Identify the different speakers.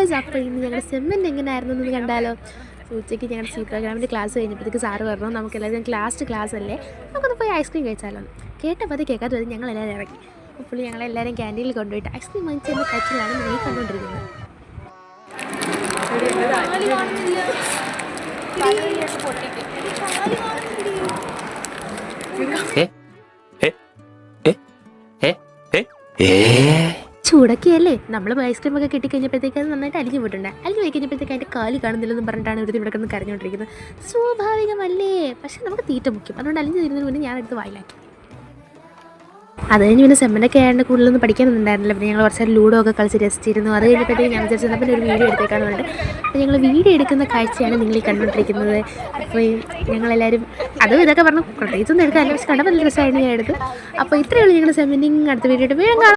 Speaker 1: Guys, അപ്പോൾ ഇന്ന് ഞങ്ങളുടെ സെമ്മിൻ്റെ എങ്ങനെയായിരുന്നു എന്ന് കണ്ടാലോ. ഉച്ചയ്ക്ക് ഞങ്ങളുടെ സി പ്രോഗ്രാമിൻ്റെ ക്ലാസ് കഴിഞ്ഞപ്പോഴത്തേക്ക് സാറ് പറഞ്ഞു നമുക്കെല്ലാവരും ലാസ്റ്റ് ക്ലാസ് അല്ലേ, നമുക്കൊന്ന് പോയി ഐസ്ക്രീം കഴിച്ചാലോ. കേട്ടപ്പോൾ അത് കേൾക്കാതെ വരും ഞങ്ങളെല്ലാവരും ഇറങ്ങി. അപ്പോൾ ഞങ്ങളെല്ലാവരും ക്യാൻറ്റീനിൽ കൊണ്ടുപോയിട്ട് ഐസ്ക്രീം വാങ്ങിച്ചെന്ന് കഴിച്ചിലാണ് നിങ്ങൾ കണ്ടുകൊണ്ടിരിക്കുന്നത്. ചൂടൊക്കെയല്ലേ, നമ്മൾ ഐസ്ക്രീം ഒക്കെ കിട്ടിക്കഴിഞ്ഞപ്പോഴത്തേക്ക് അത് നന്നായിട്ട് അലിഞ്ഞു പോയിട്ടുണ്ട്. അലിഞ്ഞു പോയി കഴിഞ്ഞപ്പോഴത്തേക്ക് അതിൻ്റെ കാലി കാണുന്നില്ലെന്ന് പറഞ്ഞിട്ടാണ് ഒരു ഇവിടെ കിടന്ന് കരഞ്ഞുകൊണ്ടിരിക്കുന്നത്. സ്വാഭാവികമല്ലേ, പക്ഷെ നമുക്ക് തീറ്റ മുഖ്യം. അതുകൊണ്ട് അലിഞ്ഞു തീരുന്നതിന് മുന്നേ ഞാൻ എടുത്ത് വായിലാക്കി. അത് കഴിഞ്ഞ് പിന്നെ സെമ്മനൊക്കെ ആയതുകൊണ്ട് കൂടുതലൊന്നും പഠിക്കാനൊന്നുണ്ടായിരുന്നില്ല. പിന്നെ ഞങ്ങൾ കുറച്ച് ലൂഡോ ഒക്കെ കളിച്ച് രസിച്ചിരുന്നു. അത് കഴിഞ്ഞപ്പോഴത്തേക്ക് ഞാൻ വിചാരിച്ചത് പിന്നെ ഒരു വീഡിയോ എടുത്തേക്കാന്ന് പറഞ്ഞിട്ട് അപ്പോൾ ഞങ്ങൾ വീഡിയോ എടുക്കുന്ന കാഴ്ചയാണ് നിങ്ങൾ ഈ കണ്ടുകൊണ്ടിരിക്കുന്നത്. അപ്പോൾ ഞങ്ങളെല്ലാവരും അതും ഇതൊക്കെ പറഞ്ഞു പ്രത്യേകിച്ചൊന്നും എടുക്കാറില്ല, പക്ഷെ കണ്ടപ്പോൾ നല്ല രസമായിരുന്നു ഞാൻ എടുത്തു. അപ്പോൾ ഇത്രയേ ഉള്ളൂ ഞങ്ങളുടെ സെമ്മിനിങ്. അടുത്ത വീഡിയോ വീണ്ടും കാണാം.